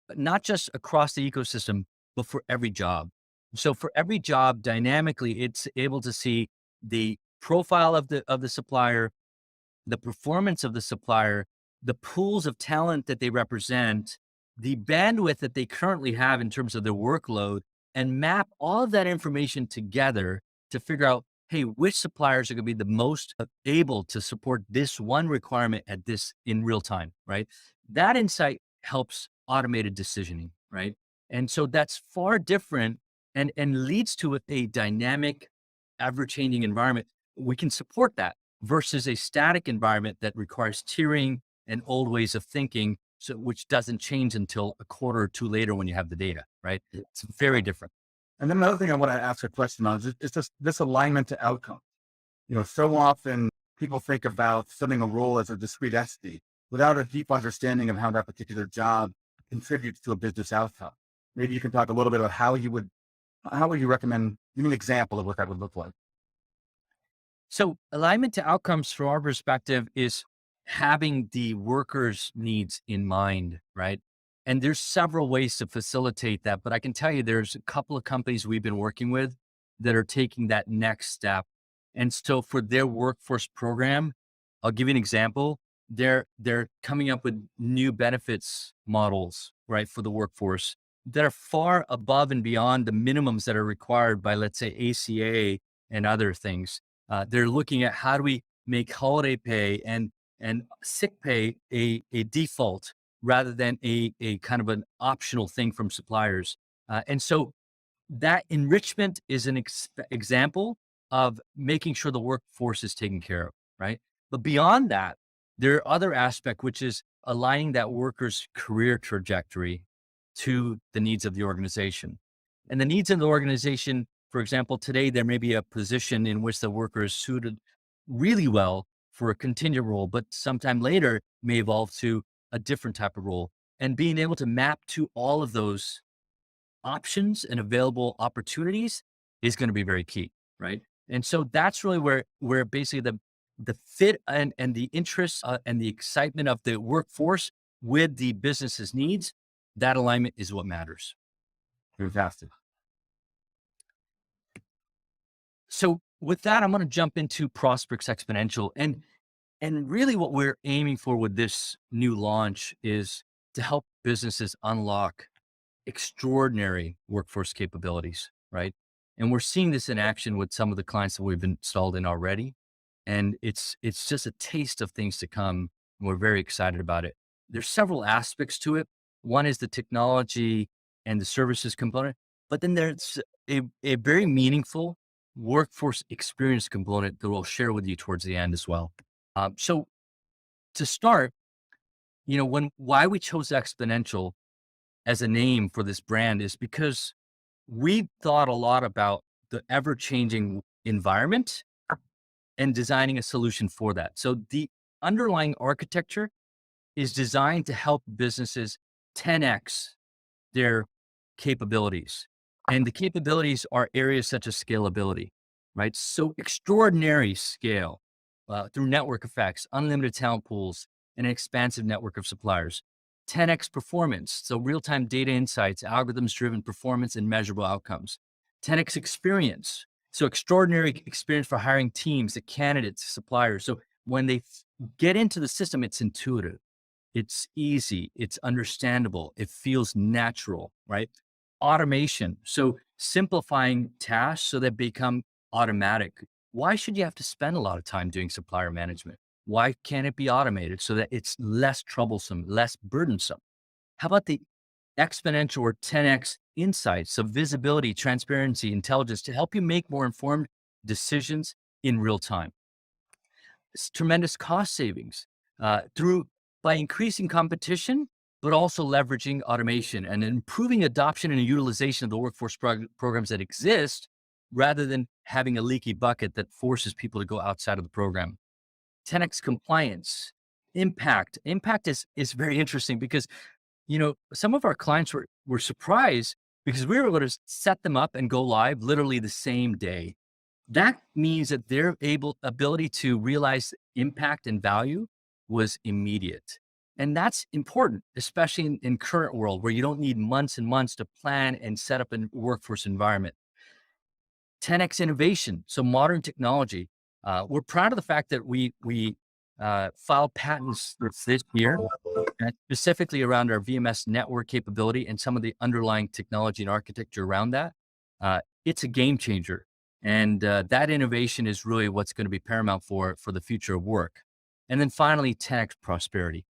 but not just across the ecosystem, but for every job. So for every job, dynamically, it's able to see the profile of the supplier, the performance of the supplier, the pools of talent that they represent, the bandwidth that they currently have in terms of their workload, and map all of that information together to figure out, hey, which suppliers are going to be the most able to support this one requirement at this in real time, right? That insight helps automated decisioning, right? And so that's far different and leads to a dynamic, ever-changing environment. We can support that versus a static environment that requires tiering and old ways of thinking, so which doesn't change until a quarter or two later when you have the data, right? It's very different. And then another thing I want to ask a question on is this alignment to outcome. So often people think about filling a role as a discrete entity without a deep understanding of how that particular job contributes to a business outcome. Maybe you can talk a little bit about how would you recommend, give me an example of what that would look like. So alignment to outcomes from our perspective is having the workers' needs in mind, right? And there's several ways to facilitate that, but I can tell you there's a couple of companies we've been working with that are taking that next step. And so for their workforce program, I'll give you an example. They're coming up with new benefits models, right, for the workforce that are far above and beyond the minimums that are required by, let's say, ACA and other things. They're looking at how do we make holiday pay and sick pay a default rather than a kind of an optional thing from suppliers. And so that enrichment is an example of making sure the workforce is taken care of, right? But beyond that, there are other aspects, which is aligning that worker's career trajectory to the needs of the organization. And the needs of the organization, for example, today there may be a position in which the worker is suited really well for a contingent role, but sometime later may evolve to a different type of role. And being able to map to all of those options and available opportunities is going to be very key, right? And so that's really where basically the fit and the interests and the excitement of the workforce with the business's needs, that alignment is what matters. Fantastic. So with that, I'm going to jump into Prosperix Exponential, and really what we're aiming for with this new launch is to help businesses unlock extraordinary workforce capabilities, right? And we're seeing this in action with some of the clients that we've installed in already. And it's just a taste of things to come. And we're very excited about it. There's several aspects to it. One is the technology and the services component, but then there's a very meaningful workforce experience component that we'll share with you towards the end as well. So to start, why we chose Exponential as a name for this brand is because we thought a lot about the ever changing environment and designing a solution for that. So the underlying architecture is designed to help businesses 10x their capabilities. And the capabilities are areas such as scalability, right? So extraordinary scale through network effects, unlimited talent pools, and an expansive network of suppliers. 10x performance, so real-time data insights, algorithms-driven performance, and measurable outcomes. 10x experience, so extraordinary experience for hiring teams, the candidates, suppliers. So when they get into the system, it's intuitive, it's easy, it's understandable, it feels natural, right? Automation, so simplifying tasks so they become automatic. Why should you have to spend a lot of time doing supplier management? Why can't it be automated so that it's less troublesome, less burdensome? How about the exponential or 10x insights of visibility, transparency, intelligence to help you make more informed decisions in real time? It's tremendous cost savings through by increasing competition, but also leveraging automation and improving adoption and utilization of the workforce programs that exist rather than having a leaky bucket that forces people to go outside of the program. 10x compliance, impact. Impact is very interesting because some of our clients were surprised because we were able to set them up and go live literally the same day. That means that their ability to realize impact and value was immediate. And that's important, especially in current world where you don't need months and months to plan and set up a workforce environment. 10x innovation, so modern technology. We're proud of the fact that we filed patents this year, specifically around our VMS network capability and some of the underlying technology and architecture around that. It's a game changer, and that innovation is really what's going to be paramount for the future of work. And then finally, 10x prosperity,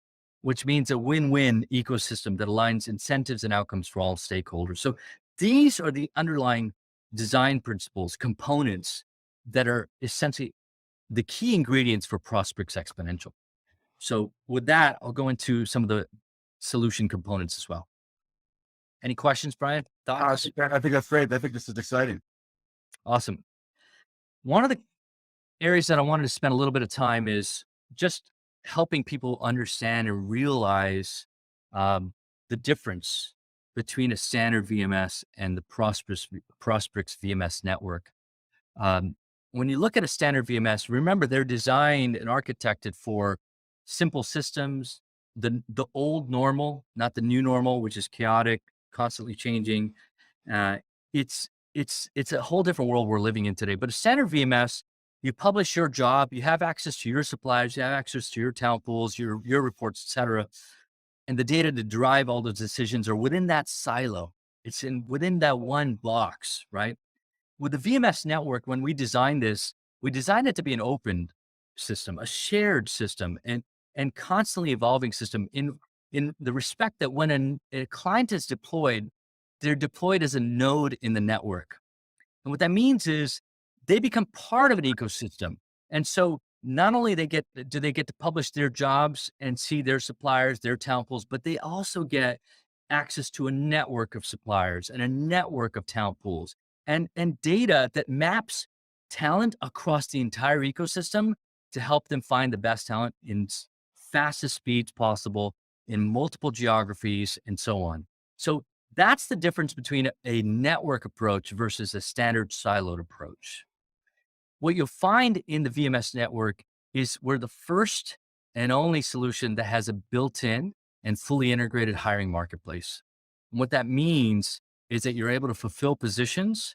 which means a win-win ecosystem that aligns incentives and outcomes for all stakeholders. So these are the underlying design principles, components that are essentially the key ingredients for Prosperix Exponential. So with that, I'll go into some of the solution components as well. Any questions, Brian? Thoughts? I think that's great. I think this is exciting. Awesome. One of the areas that I wanted to spend a little bit of time is just helping people understand and realize the difference between a standard VMS and the Prosperix VMS network. When you look at a standard VMS, remember they're designed and architected for simple systems, the old normal, not the new normal, which is chaotic, constantly changing. Uh, it's a whole different world we're living in today. But a standard VMS, you publish your job, you have access to your suppliers, you have access to your talent pools, your reports, et cetera. And the data to drive all those decisions are within that silo. It's within that one box, right? With the VMS network, when we designed this, we designed it to be an open system, a shared system, and constantly evolving system in the respect that when a client is deployed, they're deployed as a node in the network. And what that means is they become part of an ecosystem. And so not only do they get to publish their jobs and see their suppliers, their talent pools, but they also get access to a network of suppliers and a network of talent pools and data that maps talent across the entire ecosystem to help them find the best talent in fastest speeds possible in multiple geographies and so on. So that's the difference between a network approach versus a standard siloed approach. What you'll find in the VMS network is we're the first and only solution that has a built-in and fully integrated hiring marketplace. And what that means is that you're able to fulfill positions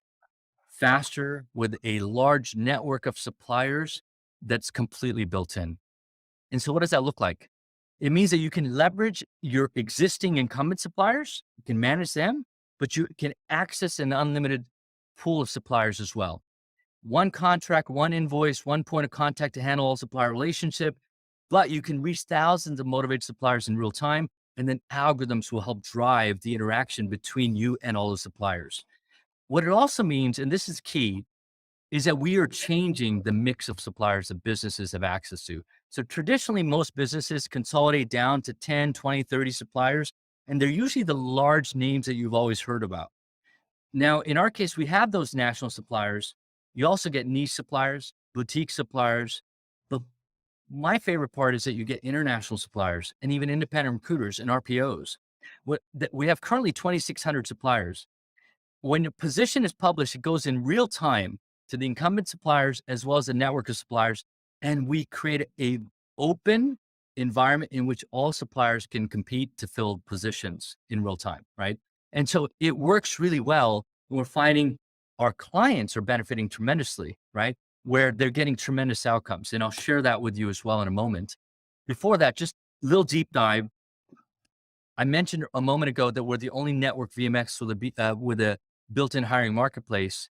faster with a large network of suppliers that's completely built in. And so what does that look like? It means that you can leverage your existing incumbent suppliers, you can manage them, but you can access an unlimited pool of suppliers as well. One contract, one invoice, one point of contact to handle all supplier relationship, but you can reach thousands of motivated suppliers in real time. And then algorithms will help drive the interaction between you and all the suppliers. What it also means, and this is key, is that we are changing the mix of suppliers that businesses have access to. So traditionally, most businesses consolidate down to 10, 20, 30 suppliers, and they're usually the large names that you've always heard about. Now, in our case, we have those national suppliers. You also get niche suppliers, boutique suppliers. But my favorite part is that you get international suppliers and even independent recruiters and RPOs. We have currently 2,600 suppliers. When a position is published, it goes in real time to the incumbent suppliers as well as the network of suppliers. And we create a open environment in which all suppliers can compete to fill positions in real time, right? And so it works really well. We're finding our clients are benefiting tremendously, right? Where they're getting tremendous outcomes. And I'll share that with you as well in a moment. Before that, just a little deep dive. I mentioned a moment ago that we're the only network VMX with a built-in hiring marketplace.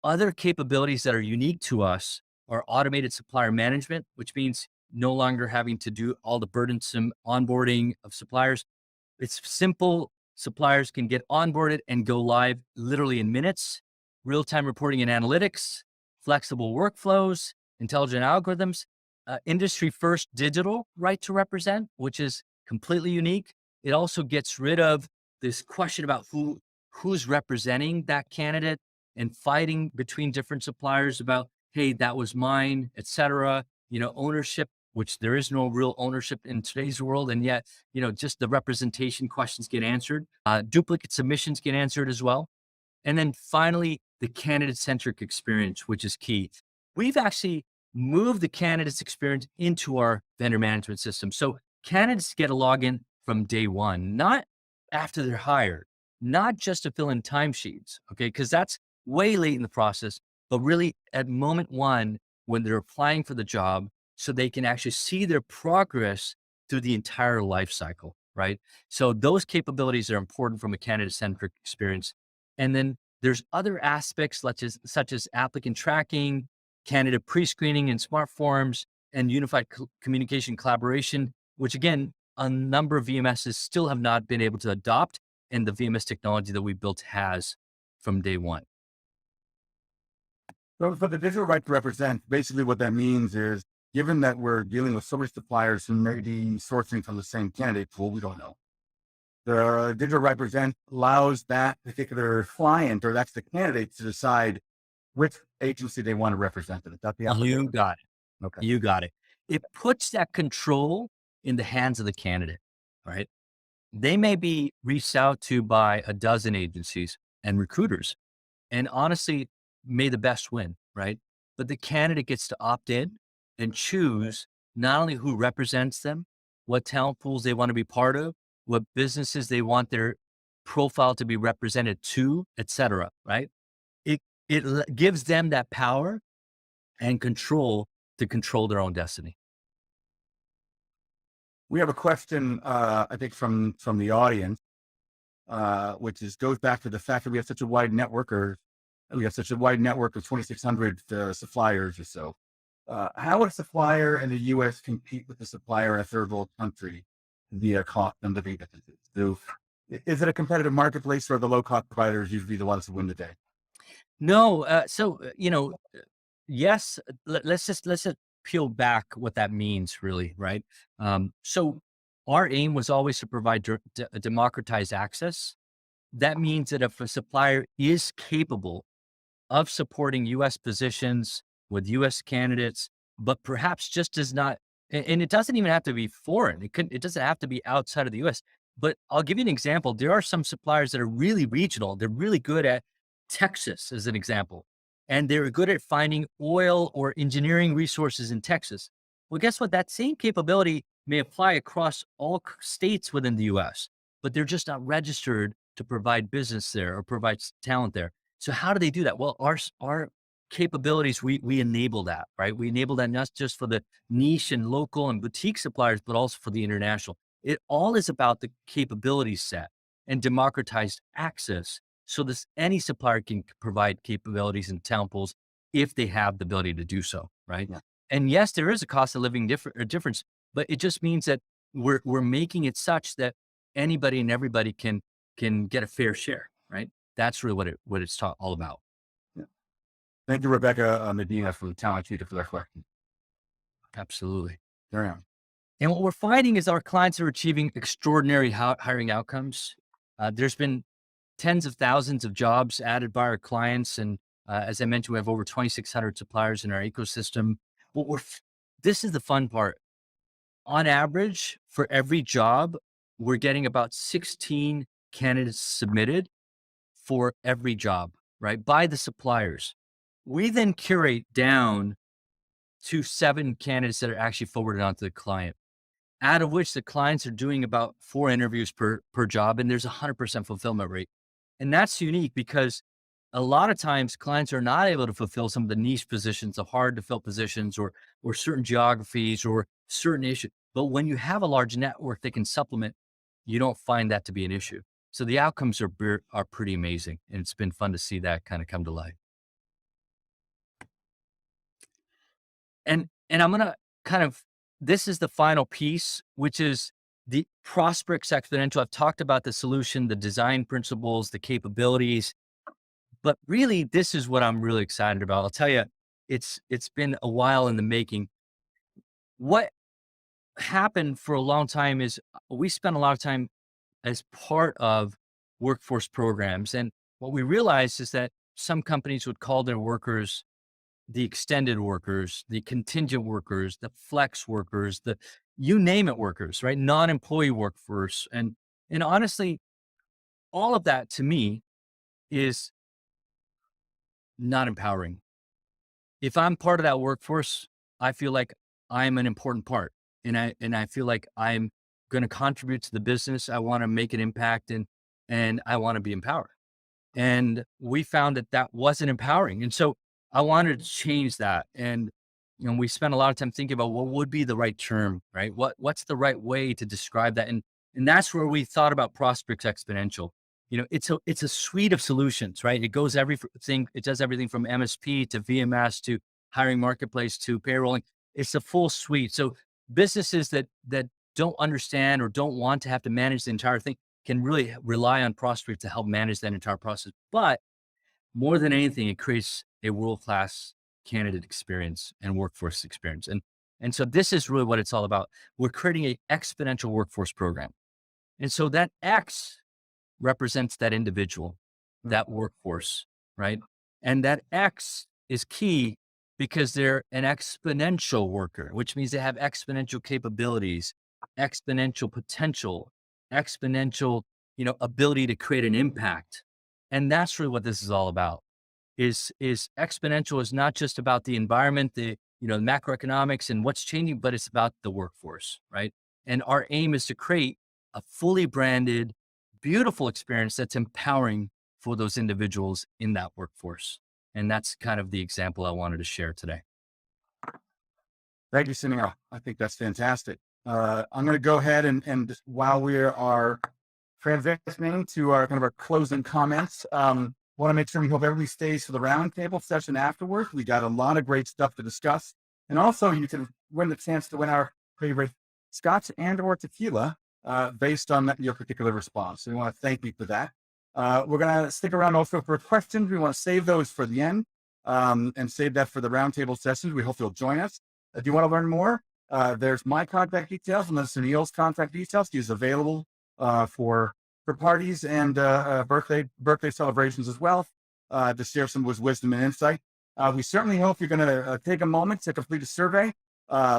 Other capabilities that are unique to us are automated supplier management, which means no longer having to do all the burdensome onboarding of suppliers. It's simple. Suppliers can get onboarded and go live literally in minutes. Real-time reporting and analytics, flexible workflows, intelligent algorithms, industry-first digital right to represent, which is completely unique. It also gets rid of this question about who's representing that candidate and fighting between different suppliers about, hey, that was mine, et cetera. Ownership, which there is no real ownership in today's world. And yet, just the representation questions get answered. Duplicate submissions get answered as well. And then finally, the candidate-centric experience, which is key. We've actually moved the candidate's experience into our vendor management system. So candidates get a login from day one, not after they're hired, not just to fill in timesheets, okay? Because that's way late in the process, but really at moment one when they're applying for the job so they can actually see their progress through the entire life cycle, right? So those capabilities are important from a candidate-centric experience. And then there's other aspects such as applicant tracking, candidate pre-screening in smart forms, and unified communication collaboration, which again, a number of VMSs still have not been able to adopt, and the VMS technology that we built has from day one. So for the digital right to represent, basically what that means is, given that we're dealing with so many suppliers who may be sourcing from the same candidate pool, we don't know. The digital represent allows that particular client, or that's the candidate, to decide which agency they want to represent it. Is that the You application? got it. Okay. You got it. It puts that control in the hands of the candidate, right? They may be reached out to by a dozen agencies and recruiters. And honestly, may the best win, right? But the candidate gets to opt in and choose not only who represents them, what talent pools they want to be part of, what businesses they want their profile to be represented to, et cetera, right? It gives them that power and control to control their own destiny. We have a question, I think, from the audience, which goes back to the fact that we have such a wide network, or we have such a wide network of 2,600 suppliers or so. How would a supplier in the U.S. compete with a supplier in a third world country via cost and living differences? So, is it a competitive marketplace, or are the low cost providers usually the ones who win the day? No, yes. Let's just peel back what that means, really, right? So our aim was always to provide democratized access. That means that if a supplier is capable of supporting US positions with US candidates, but perhaps just does not, and it doesn't even have to be foreign. It doesn't have to be outside of the US. But I'll give you an example. There are some suppliers that are really regional. They're really good at Texas, as an example, and they're good at finding oil or engineering resources in Texas. Well, guess what? That same capability may apply across all states within the US, but they're just not registered to provide business there or provide talent there. So how do they do that? Well, our capabilities, we enable that, right? We enable that not just for the niche and local and boutique suppliers, but also for the international. It all is about the capability set and democratized access. So this any supplier can provide capabilities and talent pools if they have the ability to do so, right? Yeah. And yes, there is a cost of living difference, but it just means that we're making it such that anybody and everybody can get a fair share, right? That's really what it's all about. Yeah. Thank you, Rebecca Medina from Talent Tutor for that question. Absolutely. There I am. And what we're finding is our clients are achieving extraordinary hiring outcomes. There's been tens of thousands of jobs added by our clients, and as I mentioned, we have over 2,600 suppliers in our ecosystem. What this is the fun part. On average, for every job, we're getting about 16 candidates submitted for every job, right? By the suppliers. We then curate down to 7 candidates that are actually forwarded onto the client, out of which the clients are doing about 4 interviews per job, and there's a 100% fulfillment rate. And that's unique because a lot of times clients are not able to fulfill some of the niche positions, the hard to fill positions, or certain geographies or certain issues. But when you have a large network that can supplement, you don't find that to be an issue. So the outcomes are pretty amazing, and it's been fun to see that kind of come to life. And I'm gonna kind of this is the final piece, which is the Prosperix Exponential. I've talked about the solution, the design principles, the capabilities, but really this is what I'm really excited about. I'll tell you, it's been a while in the making. What happened for a long time is we spent a lot of time as part of workforce programs. And what we realized is that some companies would call their workers the extended workers, the contingent workers, the flex workers, the you name it workers, right? Non-employee workforce. And honestly, all of that to me is not empowering. If I'm part of that workforce, I feel like I'm an important part. And I feel like I'm going to contribute to the business. I want to make an impact and I want to be empowered. And we found that that wasn't empowering. And so I wanted to change that. And, we spent a lot of time thinking about what would be the right term, right? What's the right way to describe that? And that's where we thought about Prosperix Exponential. It's a suite of solutions, right? It goes everything. It does everything from MSP to VMS to hiring marketplace to payrolling. It's a full suite. So businesses that don't understand or don't want to have to manage the entire thing can really rely on Prosperix to help manage that entire process. But more than anything, it creates a world-class candidate experience and workforce experience. And so this is really what it's all about. We're creating an exponential workforce program. And so that X represents that individual, that workforce, right? And that X is key because they're an exponential worker, which means they have exponential capabilities, exponential potential, exponential, ability to create an impact. And that's really what this is all about. Is exponential is not just about the environment, the macroeconomics and what's changing, but it's about the workforce, right? And our aim is to create a fully branded, beautiful experience that's empowering for those individuals in that workforce. And that's kind of the example I wanted to share today. Thank you, Sunil. I think that's fantastic. I'm going to go ahead and just, while we are transitioning to our kind of our closing comments, want to make sure we hope everybody stays for the roundtable session afterwards. We got a lot of great stuff to discuss. And also you can win the chance to win our favorite scotch and/or tequila based on your particular response. So we want to thank you for that. We're going to stick around also for questions. We want to save those for the end and save that for the roundtable sessions. We hope you'll join us. If you want to learn more, There's my contact details and then Sunil's contact details. He's available for parties and birthday celebrations as well, to share some of his wisdom and insight. We certainly hope you're going to take a moment to complete a survey.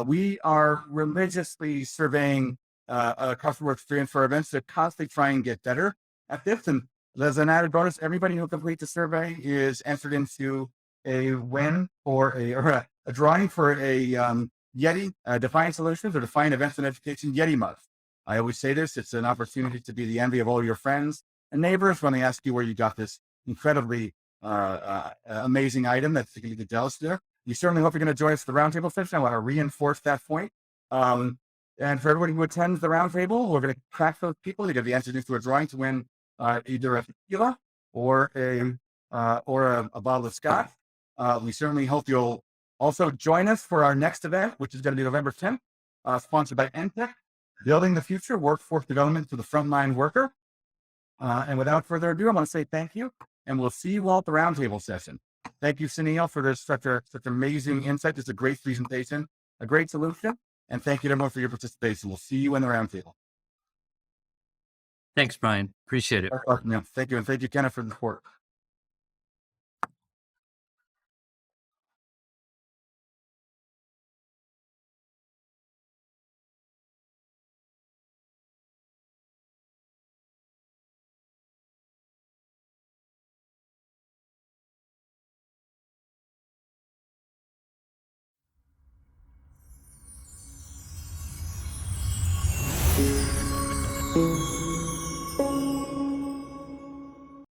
We are religiously surveying a customer experience for our events to constantly try and get better at this. And as an added bonus, everybody who completes the survey is entered into a win or a drawing for a Yeti Defiant Solutions or Defiant Events and Education Yeti mug. I always say this, it's an opportunity to be the envy of all your friends and neighbors when they ask you where you got this incredibly amazing item that's going to tell us there. We certainly hope you're going to join us at the roundtable session. I want to reinforce that point. And for everybody who attends the roundtable, we're going to track those people. They're going to be entered into a drawing to win either a tequila or a bottle of scotch. We certainly hope you'll also join us for our next event, which is going to be November 10th, sponsored by NTech, Building the Future Workforce Development for the Frontline Worker. And without further ado, I want to say thank you, and we'll see you all at the roundtable session. Thank you, Sunil, for this such amazing insight. This is a great presentation, a great solution, and thank you everyone for your participation. We'll see you in the roundtable. Thanks, Brian. Appreciate it. Thank you, and thank you, Kenneth, for the support.